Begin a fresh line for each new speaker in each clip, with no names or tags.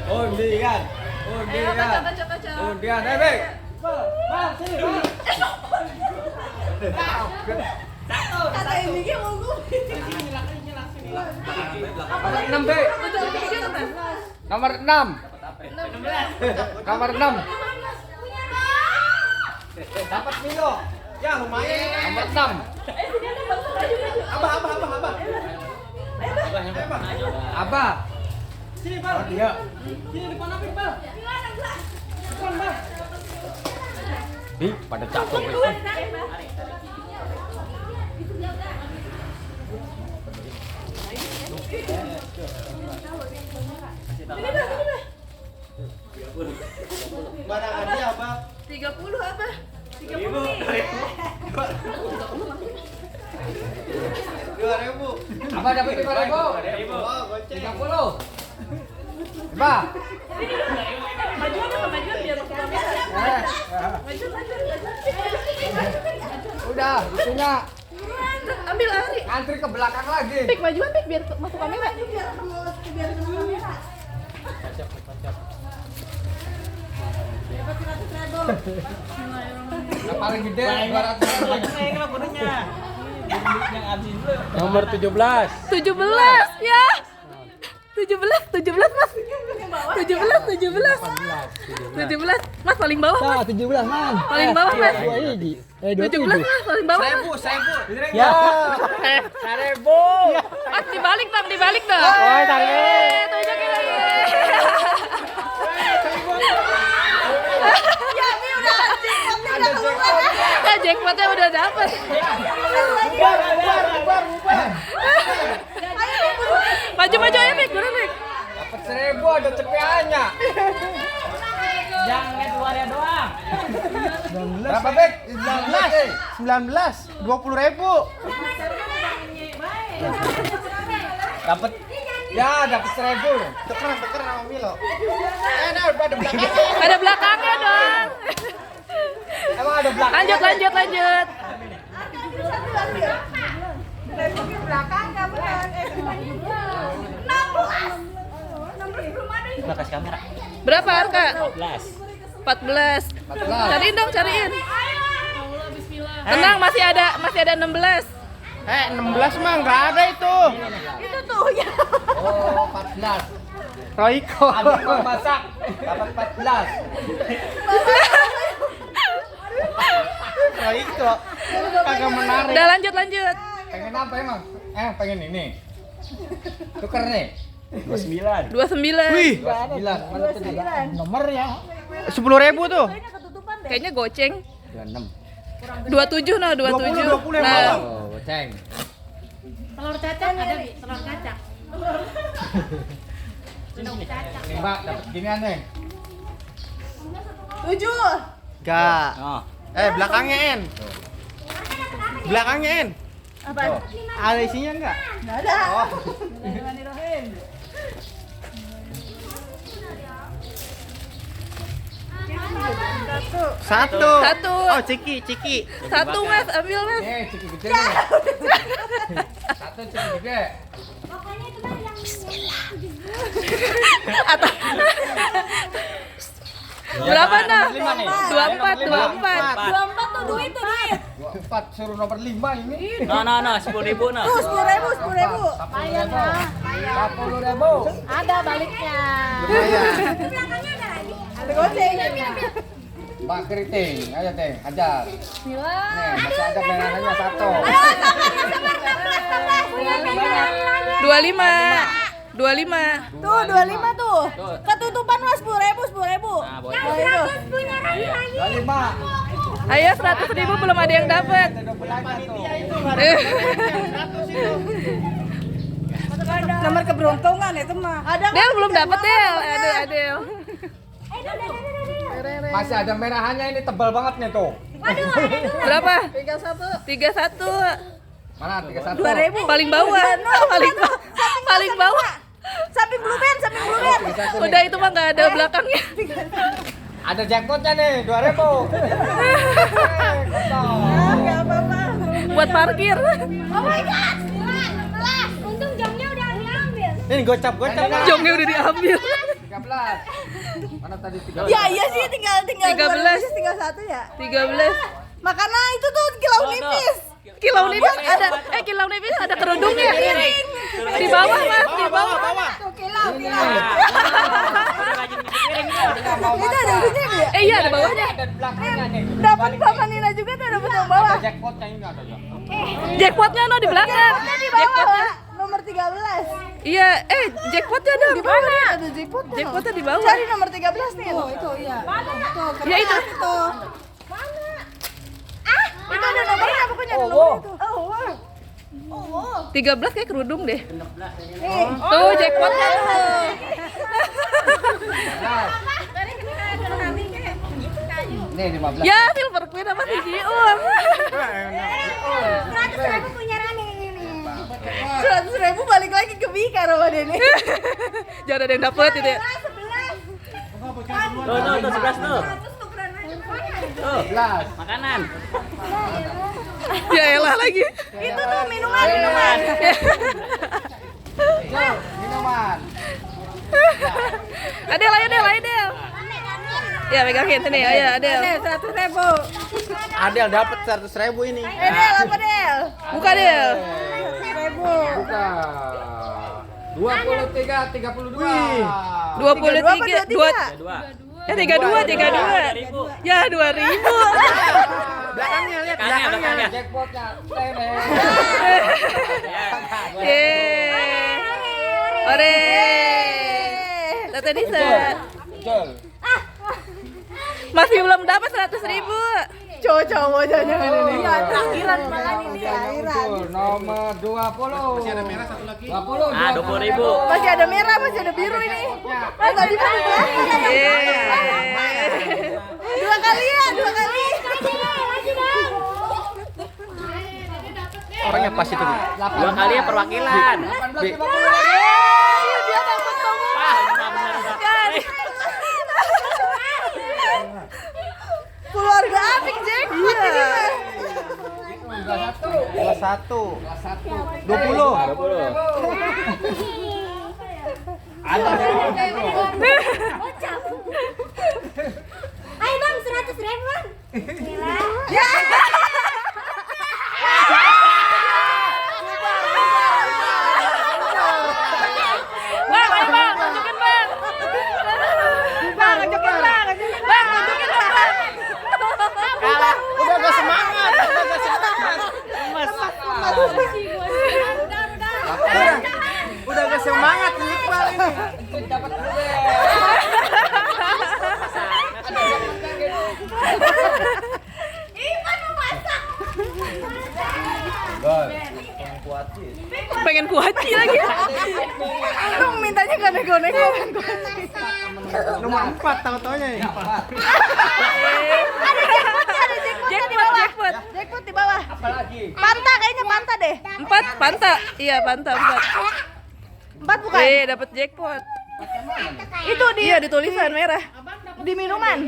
Undian.
Ayo baca.
Undian, Bek. Bang, sini, Bang.
Kata ini ke monggo.
Nomor 6, Bek. Nomor 6. Nomor 6. Dapat Milo. Ya, lumayan. Nomor 6. Abah. Abah. Sini, Bang. Iya. Sini depan Apik, Bang. Depan, Bang. Ih, pada jatuh. Barang aja apa?
30 apa? 30
2.000. Apa dapat 5.000? Oh, goceng. 30. Apa?
Majuan biar aku kamera. Maju.
Udah, itunya
Ambil lari.
antri ke belakang lagi.
Pik majuan Pik biar masuk kamera. Biar kena kamera.
Yang paling gede 200. Nomor 17.
17 ya. 17 Mas. 17 Mas paling bawah Mas.
17 man.
Paling bawah Mas. 17 Mas paling bawah Mas.
1.000.
Ya.
1.000.
Mas dibalik dong.
Oh, tarik.
Tunjukin lagi. Ya ini udah jackpotnya udah dapet. Maju ayo Mik, buruan Mik.
Dapat 1.000 ada cepeannya.
Jangan lihat luarnya doang.
Berapa, Bek?
19. 20.000.
Dapat. Ya, dapat 1.000.
Tukeran sama Milo. Nah, ada belakangnya.
Ada belakangnya dong.
Emang ada belakang?
Lanjut.
Kasih kamera.
Berapa harga?
14.
14. Cariin. Tenang, masih ada 16.
16 mah enggak ada itu.
Itu tuh ya.
Oh, 14.
Royko.
Adik mau masak. Dapat 14.
Royko. Kagak menarik.
Udah lanjut.
Pengen apa emang? Pengen ini. Tuker nih.
29.
29.
Wih,
29. Mana tadi?
nomornya. 10.000 tuh.
Kayaknya goceng.
26.
27 nah, 27.
20 yang
Nah,
bawah.
Oh, goceng.
Telur cacang ada Bi? Telur cacang.
Nih, Mbak, dapat ginian nih.
7.
Enggak.
Oh.
Belakangnya En. Belakangnya En.
Apa?
Tuh.
Ada isinya enggak?
Enggak ada.
Oh. Satu.
Satu.
Oh, ciki.
Satu Mas, ambil Mas.
Nih, ciki gede nih. Satu ciki gede.
Atau berapa nah? 24.
24 tuh duit.
24 suruh nomor 5 ini.
No, 10.000 no.
10.000.
Payah nah.
40.000.
Ada baliknya.
Ada goceng.
Mbak Keriting, ayo Teh, ajar. Nih, masih ada mainannya 1.
25.
Tuh 25 tuh. Ketutupan Mas 10.000.
Nah, boleh. Yang 25.
Ayo 100.000 belum ada yang dapat.
Ada 12 tuh.
Nomor keberuntungan itu mah.
Del belum dapat Del. Adel.
Masih ada merahannya ini tebal banget nih tuh.
Berapa? 31.
Mana 31?
2.000.
Paling bawah. Paling bawah.
Samping blue band.
31 nih.
Udah itu mah nggak ada belakangnya.
Ada jackpotnya nih, 2.000. Kosong.
Enggak apa-apa.
Buat parkir.
Oh my god. Untung jamnya udah diambil.
Ini gocap.
Jongnya udah diambil.
13. Mana tadi 13?
Ya iya sih tinggal
13.
200, tinggal 1 ya.
13.
Makanya itu tuh kilau nipis.
Kilau nipis ada kilau nipis ada kerudungnya. Di bawah, Mas, di bawah.
Tuh kilau.
Mau
Itu ada ujungnya ya?
Iya, ada bawahnya.
Ada di belakangnya nih.
Dapat Bapak Nina juga tuh dapat yang bawah.
Ada jackpotnya ini ada ya.
Jackpotnya no di belakang.
Di bawah, Pak. Nomor 13.
Iya, jackpotnya dong.
Di bawah nih ada jackpotnya.
Jackpotnya di bawah.
Cari nomor 13 nih. Oh, itu iya.
Ya itu.
Itu ada nomornya pokoknya ada nomor itu. Oh.
13 kayak kerudung deh.
Nih.
Tuh jackpotnya tuh.
Nih 15.
Ya, Silver Queen apa sih Jiun?
100.000 punya Rani ini. 100.000 balik lagi ke Bika Ramadan ini.
Jangan ada yang dapet itu ya.
11.
Tuh, 11 tuh.
11.
Makanan.
Ya elah lagi.
Itu tuh minuman.
Yo, minuman.
Adel, ayo Del. Ya pegangin sini, ayo Adel.
100.000.
Adel dapat 100.000 ini.
Del apa Del?
Buka Del.
100.000.
Buka. 23, 32.
23, 2.
2.
Ya 32. Ya 2.000.
Belakangnya lihat
Belakangnya, belakangnya.
Jackpotnya. Tene.
Yeay. Ore. Tante Nisa.
Jol.
Masih belum dapat 100.000.
Cowok-cowok jangan ini.
Iya,
Terakhiran malah ini terakhiran.
Nomor 20. Masih ada merah satu lagi. 20.
Ah, 20.000.
Masih ada merah, masih ada biru ini. Mas tadi mah
Yeay.
2 kali ya, 2 kali.
Orangnya pas itu.
2 kali ya perwakilan.
18, 50.
Ayo dia dapat kamu.
Benar.
Keluarga Apik jackpot ini mah.
Kelas 1.
Kelas 1.
Kelas 1.
20.
20.
Ada.
Ayo Bang, 100.000 Bang.
Ya.
Bang, ayo Bang, tunjukin Bang. Bang, tunjukin Bang. Bang, tunjukin Bang.
Kalah. Udah gak semangat. Udah gak semangat nih Iqbal ini.
Dapat dulu. Gol.
Pengen kuaci lagi.
Lu mintanya gak nego-nego.
Nomor 4 tahu-taunya nih.
Jackpot.
Jackpot di bawah.
Apalagi?
Panta kayaknya Panta deh.
4 Panta. Iya, Panta 4.
4 bukan?
Dapat jackpot.
Itu di
Iya, di tulisan merah.
di minuman.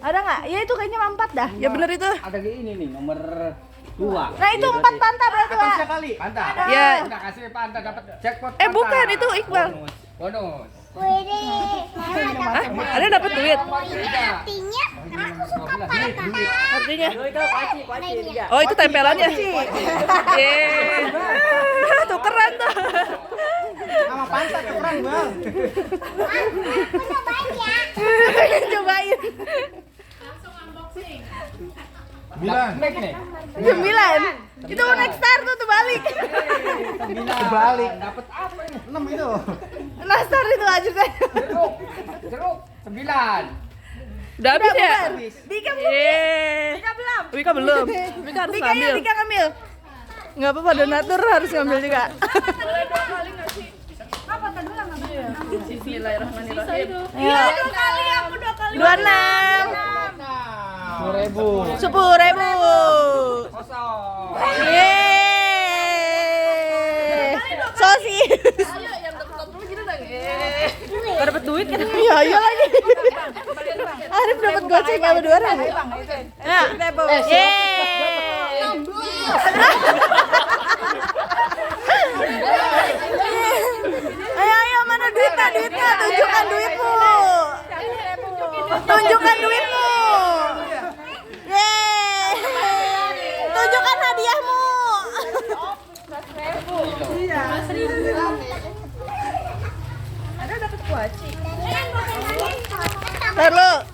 Ada nggak? Ya itu kayaknya 4 dah.
Ya bener itu.
Ada ini nih nomor 2.
Nah itu 4 Panta berarti Pak.
Atasnya kali.
Panta.
Ya.
Udah kasih Panta dapat jackpot.
Bukan itu Iqbal.
Bonus.
Hah? Ada dapat duit. Artinya? Oh, itu tempelannya. Yeay. Tukeran tuh.
Sama pantat keren Bang.
Cobain.
Naik nih.
9. Itu next star tuh balik.
Kebalik.
Dapat apa ini?
6 itu.
Nastar itu aja kan.
Jeruk 9.
Udah habis ya?
Dika belum.
Yeay.
Belum.
Wika belum. Wika harus
Dika ya,
ngambil.
Dika ngambil. Enggak apa-apa, donatur harus ngambil juga.
Bismillahirrahmanirrahim.
Iya, 2 kali aku 2 kali. 26.
10.000.
10.000.
Kosong.
Yeay. Sosis.
Gak dapet duit kan?
Iya, iya lagi. Arif dapat goceng apa 200? Ya. Yeay. Ayo, ayo, mana duitnya? Tunjukkan duitmu. Baci.
Ntar lu.